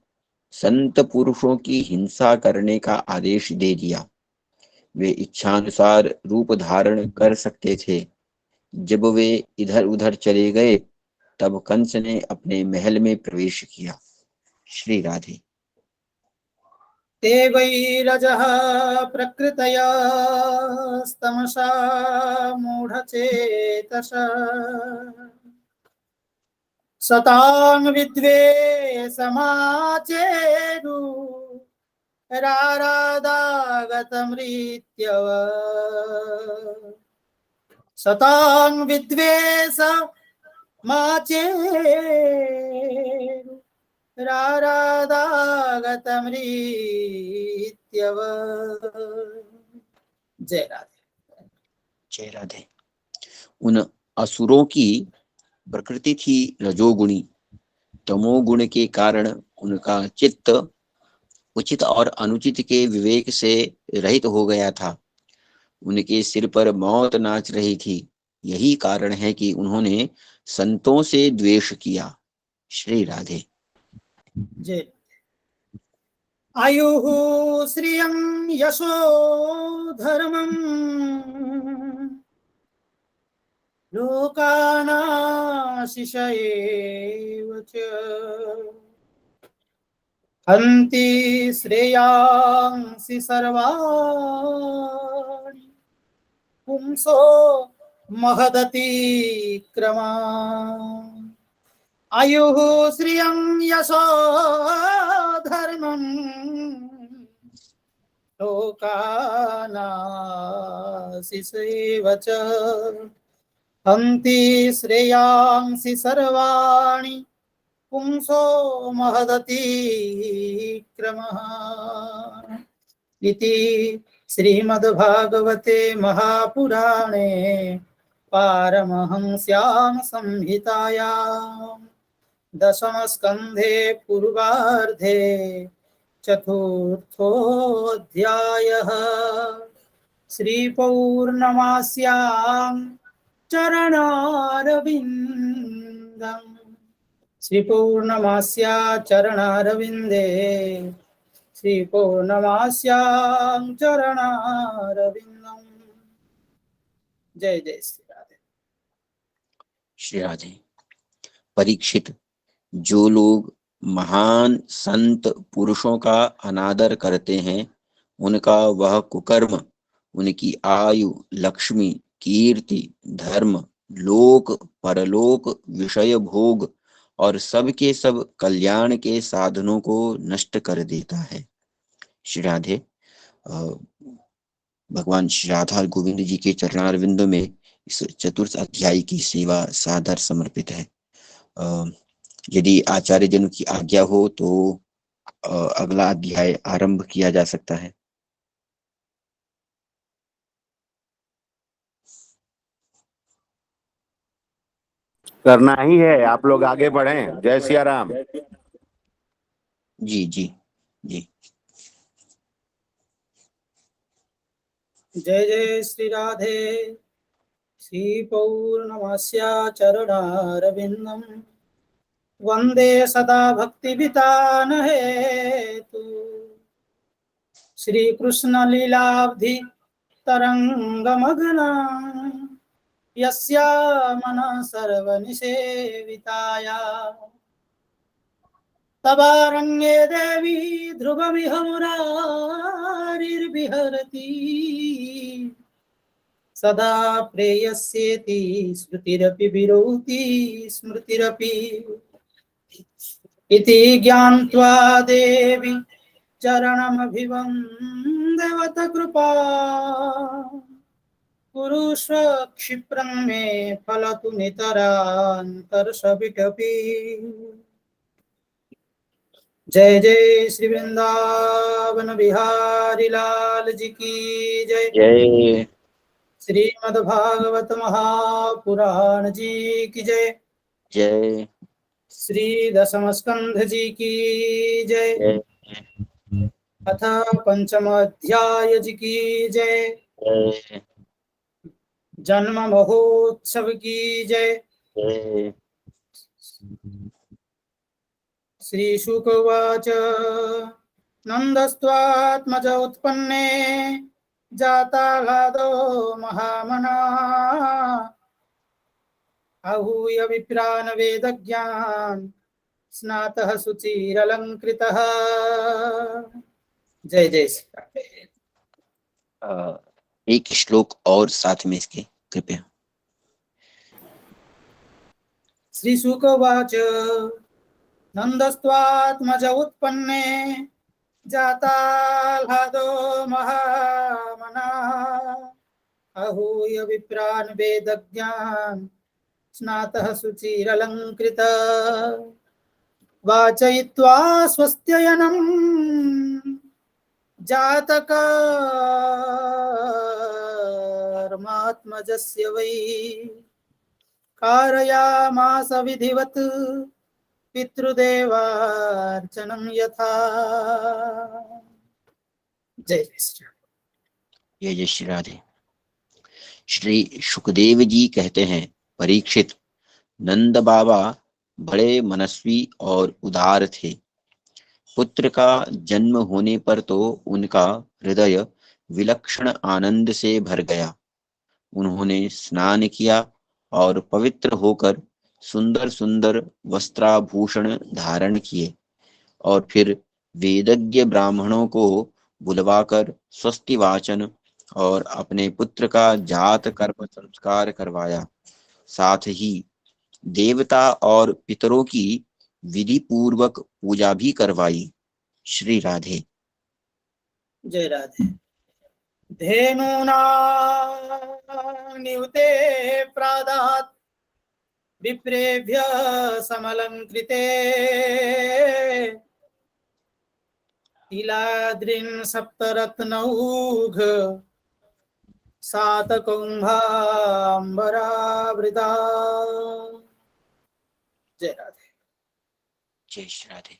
संत पुरुषों की हिंसा करने का आदेश दे दिया। वे इच्छानुसार रूप धारण कर सकते थे। जब वे इधर उधर चले गए, तब कंस ने अपने महल में प्रवेश किया। श्री राधे। ते वैरजः प्रकृतया स्तमसा मूढचेतस सतां विद्वेषमाचेदु रारादागतमृत्यव सतां विद्वेषमाचेदु रारादागतमृत्यव। जय राधे। जय राधे। उन असुरों की प्रकृति थी रजोगुणी। तमोगुण के कारण उनका चित्त उचित और अनुचित के विवेक से रहित हो गया था। उनके सिर पर मौत नाच रही थी। यही कारण है कि उन्होंने संतों से द्वेष किया। श्री राधे। जय आयुः श्रियं यशो धर्मं लोकानाशिषयेव च हन्ति श्रेयांसि सर्वाणि पुंसो महदतिक्रमा आयुः श्रियं यशो धर्मं लोकानाशिषेव च हन्ति श्रेयांसि सर्वाणि पुंसो महदतिक्रमः। इति श्रीमद्भागवते महापुराणे पारमहंस्यां संहितायां दशमस्कन्धे पूर्वार्धे चतुर्थोऽध्यायः। श्रीपौर्णमास्यां चरणारविन्दम् श्रीपौर्णमास्या चरणारविन्दे श्रीपौर्णमास्यां चरणारविन्दम् जय जय श्री राधे। श्री राधे। परीक्षित, जो लोग महान संत पुरुषों का अनादर करते हैं, उनका वह कुकर्म उनकी आयु, लक्ष्मी, कीर्ति, धर्म, लोक परलोक, विषय भोग और सब के सब कल्याण के साधनों को नष्ट कर देता है। श्री राधे। भगवान श्री राधा गोविंद जी के चरणारविंदों में इस चतुर्थ अध्याय की सेवा सादर समर्पित है। यदि आचार्य जन की आज्ञा हो तो अगला अध्याय आरंभ किया जा सकता है। करना ही है, आप लोग आगे बढ़ें। जय सिया राम। जी जी जी। जय जय श्री राधे। श्री पौर्णमास्या चरणारविंदम वंदे सदा भक्ति वितान हेतु श्री कृष्ण लीलाब्धि तरंगमग्ना यस्या मनः सर्वनिसेविताया तवारण्ये देवी ध्रुवमिह मुरारिर्विहरति सदा प्रेयस्येति श्रुतिरपि विरोति स्मृतिरपि इति ज्ञात्वा देवी चरणमभिवन्दवत कृपा कुरुष्व क्षिप्रं मे फलतु नितरान्तर्षविटपि। जय जय श्री वृंदावन बिहारी लाल जी की जय। जय। श्रीमद्भागवत महापुराण जी की जय। जय। श्री दशम स्कंध जी की जय। जय। अथ पंचम अध्याय जी की जय। जय। जन्म महोत्सव की जय। जय। श्री शुक उवाच नंदस्त्वात्मज उत्पन्ने जातालादो महामना आहूय विप्रान वेदज्ञान स्नातः सुचिरलंकृतः। जय जय श्री राधे। एक श्लोक और साथ में इसके कृपया। श्री शुक उवाच नंदस्त्वात्मज उत्पन्ने जाताल्हादो महामना आहूय विप्रान वेदज्ञान स्नातः सुचिरलंकृतः वाचयित्वा स्वस्त्ययनं जातकर्मात्मजस्य वै कारयामास विधिवत् पितृदेवार्चनं यथा। जय श्री जय जय श्री राधे। श्री सुखदेव जी कहते हैं, परीक्षित, नंद बाबा बड़े मनस्वी और उदार थे। पुत्र का जन्म होने पर तो उनका हृदय विलक्षण आनंद से भर गया। उन्होंने स्नान किया और पवित्र होकर सुंदर सुंदर वस्त्राभूषण धारण किए और फिर वेदज्ञ ब्राह्मणों को बुलवाकर स्वस्ति वाचन और अपने पुत्र का जात कर्म संस्कार करवाया। साथ ही देवता और पितरों की विधि पूर्वक पूजा भी करवाई। श्री राधे। जय राधे। धेनूना नियुते प्रादात् विप्रेभ्य समलंकृते तिलाद्रिन् सप्तरत्नौघ सातकुंभाम्बरावृता। जय राधे। जय श्री राधे।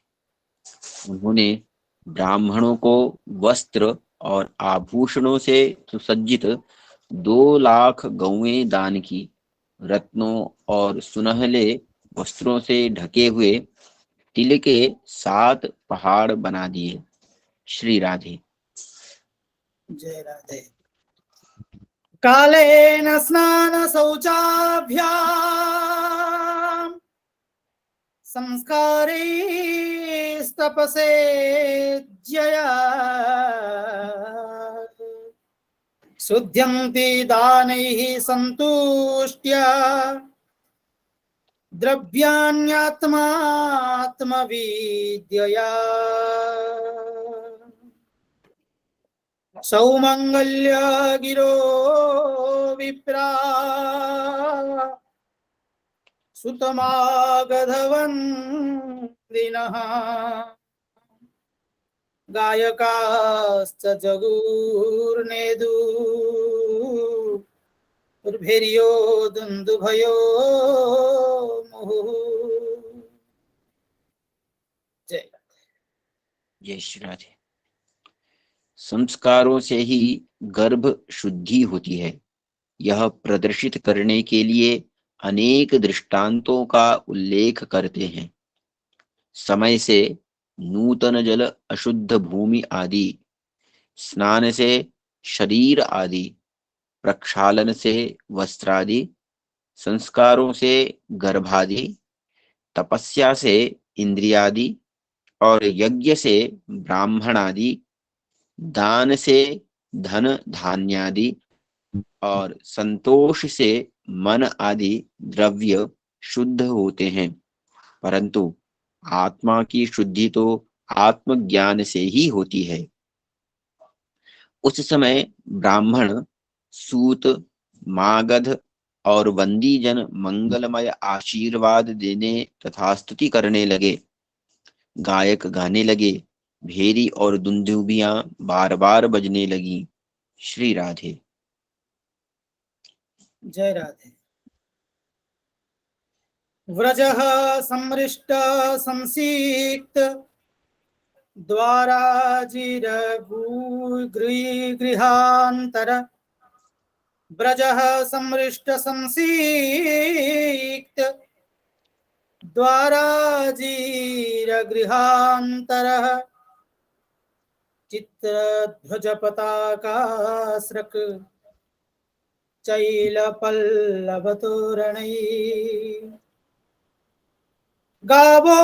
उन्होंने ब्राह्मणों को वस्त्र और आभूषणों से सुसज्जित 2 लाख गौएं दान की। रत्नों और सुनहले वस्त्रों से ढके हुए तिल के 7 पहाड़ बना दिए। श्री राधे। जय राधे। कालेन स्नान शौचाभ्याम संस्कारैस्तपसे जया शुद्ध्यन्ति दानैः सन्तुष्ट्या द्रव्याण्यात्मात्मविद्यया सौमंगल्य गिरो विप्रा सुतमागधवन्दिनः गायकाश्च जगुर्नेदु उर्भिर्यो दुन्दुभयो मुहुः। जय जय श्री राधे। संस्कारों से ही गर्भ शुद्धि होती है, यह प्रदर्शित करने के लिए अनेक दृष्टांतों का उल्लेख करते हैं। समय से नूतन जल अशुद्ध भूमि आदि, स्नान से शरीर आदि, प्रक्षालन से वस्त्रादि, संस्कारों से गर्भादि, तपस्या से इंद्रियादि और यज्ञ से ब्राह्मण आदि, दान से धन धान्यादि और संतोष से मन आदि द्रव्य शुद्ध होते हैं, परंतु आत्मा की शुद्धि तो आत्मज्ञान से ही होती है। उस समय ब्राह्मण, सूत, मागध और बंदी जन मंगलमय आशीर्वाद देने तथा स्तुति करने लगे। गायक गाने लगे, भेरी और दुंदुभियां बार बार बजने लगी। श्री राधे। जय राधे। व्रजः समृष्ट संसीक्त द्वाराजिरगृहान्तर व्रजः समृष्ट संसीक्त द्वाराजिरगृहान्तरः चित्रध्वज पताकास्रक् चैलपल्लवतोरणैः गावो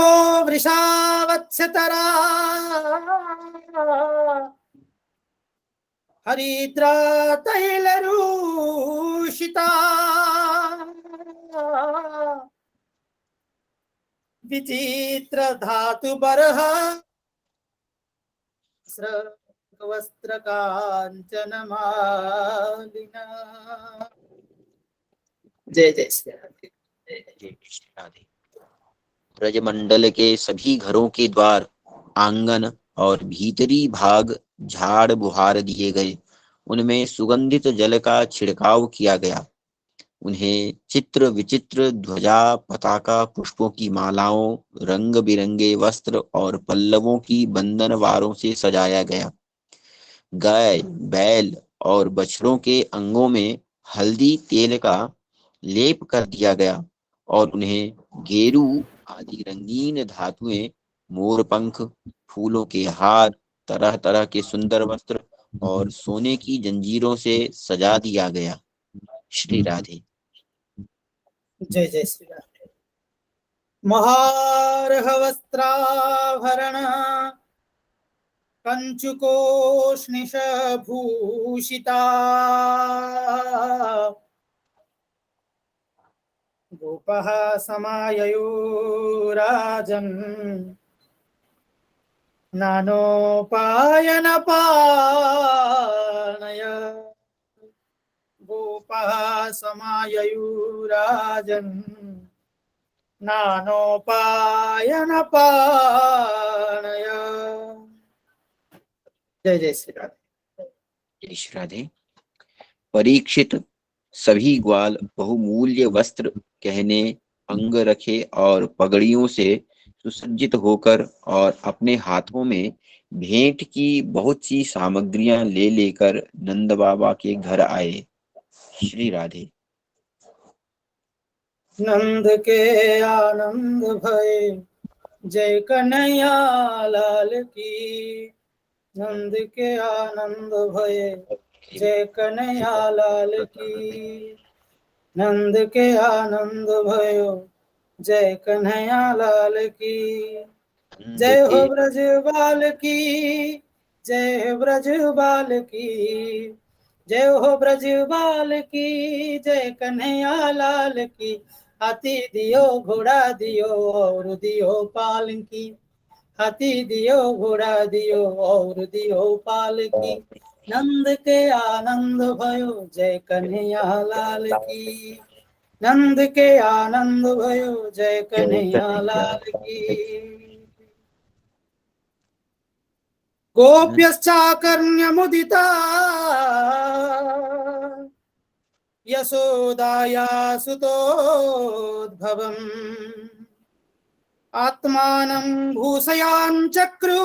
वृषावत्स्यतरा हरिद्रा तैलरूषिता विचित्र धातु बरह वस्त्र कांचन मालिना। जय जय श्री राधे। जय श्री राधे। ब्रजमंडल के सभी घरों के द्वार, आंगन और भीतरी भाग झाड़ बुहार दिए गए, उनमें सुगंधित जल का छिड़काव किया गया। उन्हें चित्र विचित्र ध्वजा, पताका, पुष्पों की मालाओं, रंग बिरंगे वस्त्र और पल्लवों की बंधनवारों से सजाया गया। गाय, बैल और बछड़ों के अंगों में हल्दी तेल का लेप कर दिया गया और उन्हें गेरू आदि रंगीन धातुएं, मोरपंख, फूलों के हार, तरह तरह के सुंदर वस्त्र और सोने की जंजीरों से सजा दिया गया। श्री राधे। जय जय श्री राधे। महार्ह वस्त्राभरण कंचुकोष्णिशभूषिता गोपः समाययुराजन् नानोपायनपानय गोपः समाययुराजन् नानोपायनपानय। जय जय श्री राधे। जय श्री राधे। परीक्षित सभी ग्वाल बहुमूल्य वस्त्र, गहने, अंग रखे और पगड़ियों से सुसज्जित होकर और अपने हाथों में भेंट की बहुत सी सामग्रियां ले लेकर नंद बाबा के घर आए। श्री राधे। नंद के आनंद भय, जय कन्हैया लाल की। नंद के आनंद भय, जय कन्हैया लाल की। नंद के आनंद भयो, जय कन्हैया लाल की। जय हो ब्रज बाल की, जय ब्रज बाल की, जय हो ब्रज बाल की, जय कन्हैया लाल की। हाथी दियो घोड़ा दियो और दियो पालकी, हाथी दियो घोड़ा दियो और दियो पालकी। नंद के आनंद भयो, जय कन्हैया लाल की। नंद के आनंद भयो, जय कन्हैया लाल की। गोप्यश्चाकर्ण्यमुदिता यशोदाया सुतोद्भवम् आत्मानं भूषयान् चक्रु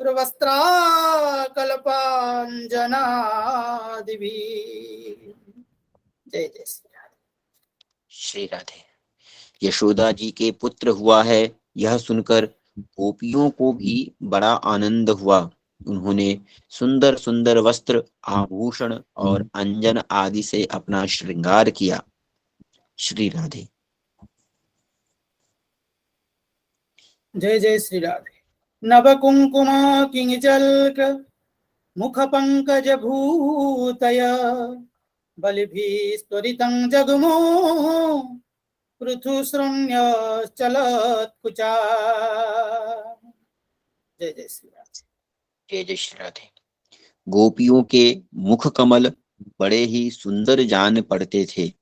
वस्त्राकल्पाञ्जनादिभिः। जय जय श्री राधे। यशोदा जी के पुत्र हुआ है, यह सुनकर गोपियों को भी बड़ा आनंद हुआ। उन्होंने सुंदर सुंदर वस्त्र, आभूषण और अंजन आदि से अपना श्रृंगार किया। श्री राधे। जय जय श्री राधे। नव कुंकुम किंचल्क मुख पंकज भूतय बलिभिस्त्वरितं जगमो पृथुशृण्यश्चलत्कुचा। जय जय श्री राधे। जय जय श्री राधे। गोपियों के मुख कमल बड़े ही सुंदर जान पड़ते थे।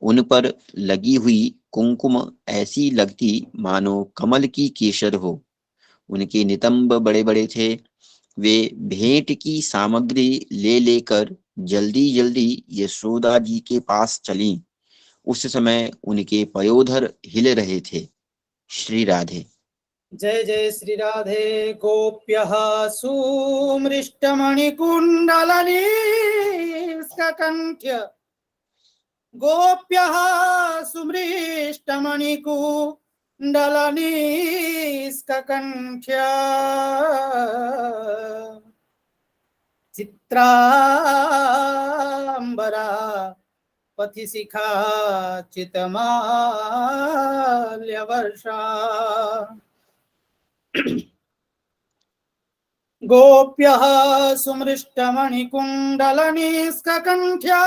उन पर लगी हुई कुंकुम ऐसी लगती मानो कमल की केसर हो। उनके नितंब बड़े बड़े थे। वे भेंट की सामग्री ले लेकर जल्दी जल्दी यशोदा जी के पास चलीं। उस समय उनके पयोधर हिल रहे थे। श्री राधे। जय जय श्री राधे। गोप्यः सुमृष्टमणिकुण्डलनिष्ककण्ठ्य, गोप्यः सुमृष्टमणिकुण्डलनिष्ककण्ठ्य चित्राम्बरा पथिशिखा चितमाल्यवर्षा। गोप्यः सुमृष्टमणिकुण्डलनिष्ककण्ठ्या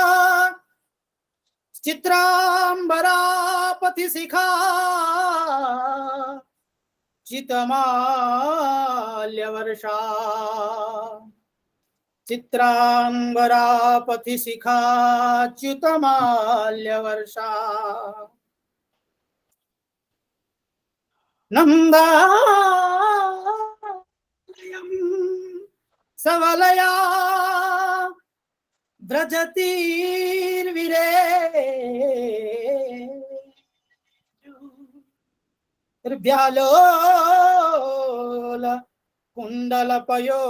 चित्राम्बरा पथिशिखा चितमाल्यवर्षा। चित्राम्बरा पथिशिखा चितमाल्यवर्षा। नन्दालयं सवलया व्रजतीर्विरे व्यालोल कुण्डलपयो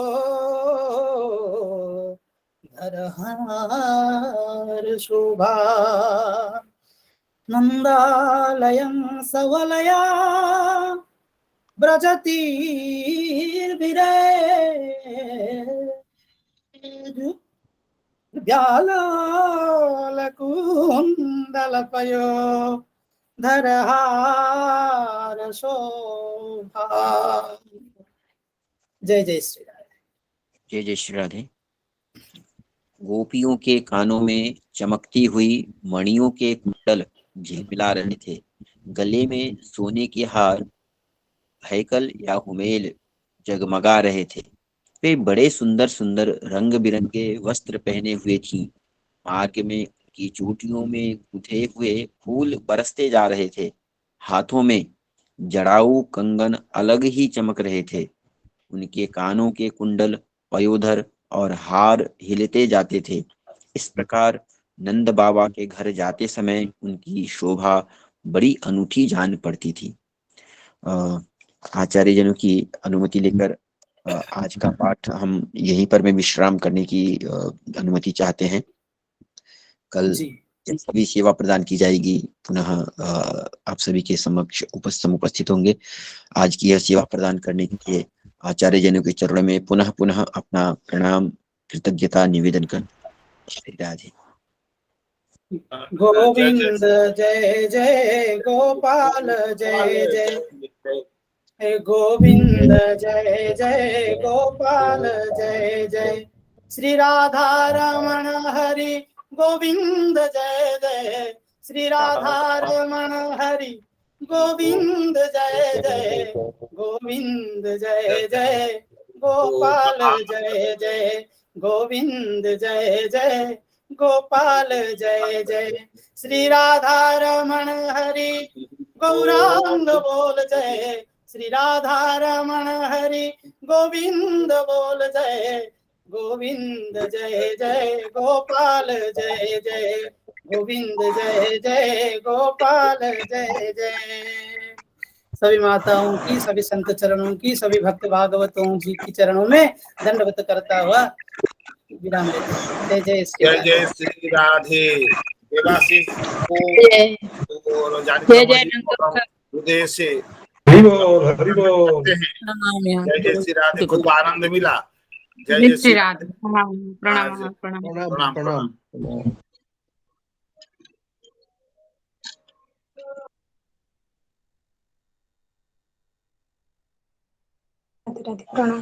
धरहार शोभा। नन्दालयं सवलया व्रजतीर्विरे व्यालोल कुण्डलपयो धरहार शोभा। जय जय श्री राधे। जय जय श्री राधे। गोपियों के कानों में चमकती हुई मणियों के कुंडल झिलमिला रहे थे। गले में सोने के हार, हैकल या हुमेल जगमगा रहे थे। वे बड़े सुंदर सुंदर रंग बिरंगे वस्त्र पहने हुए थीं। मार्ग में की चोटियों में गुथे हुए फूल बरसते जा रहे थे। हाथों में जड़ाऊ कंगन अलग ही चमक रहे थे। उनके कानों के कुंडल, पयोधर और हार हिलते जाते थे। इस प्रकार नंद बाबा के घर जाते समय उनकी शोभा बड़ी अनूठी जान पड़ती थी। आचार्य जनों की अनुमति लेकर आज का पाठ हम यहीं पर में विश्राम करने की अनुमति चाहते हैं। कल सभी सेवा प्रदान की जाएगी। पुनः आप सभी के समक्ष उपस्थित होंगे। आज की यह सेवा प्रदान करने के लिए आचार्य जनों के चरणों में पुनः पुनः अपना प्रणाम कृतज्ञता निवेदन कर। श्री राधे। गोविंद जय जय गोपाल जय जय, हे गोविंद जय जय गोपाल जय जय, श्री राधा रमण हरि गोविंद जय जय, श्री राधा रमण हरि गोविंद जय जय, गोविंद जय जय गोपाल जय जय, गोविंद जय जय गोपाल जय जय, श्री राधा रमण हरि गौरांग बोल जय, श्री राधा रमण हरि गोविंद बोल जय, गोविंद जय जय गोपाल जय जय, गोविंद जय जय गोपाल जय जय। सभी माताओं की, सभी संत चरणों की, सभी भक्त भागवतों जी की चरणों में दंडवत करता हुआ विराम लेते हैं। जय जय श्री जय राधे। जय श्री राधे। देवाशीष को और जय जानकी जय जी को नंदन हम हृदय से हरि बोल हरि बोल। करते हैं। प्रणाम जय जय श्री राधे, खूब आनंद मिला। जय जय जय श्री श्री राधे। प्रणाम प्रणाम राधे। प्रणाम। प्रणाम प्रणाम प्रणाम। राधे राधे प्रणाम।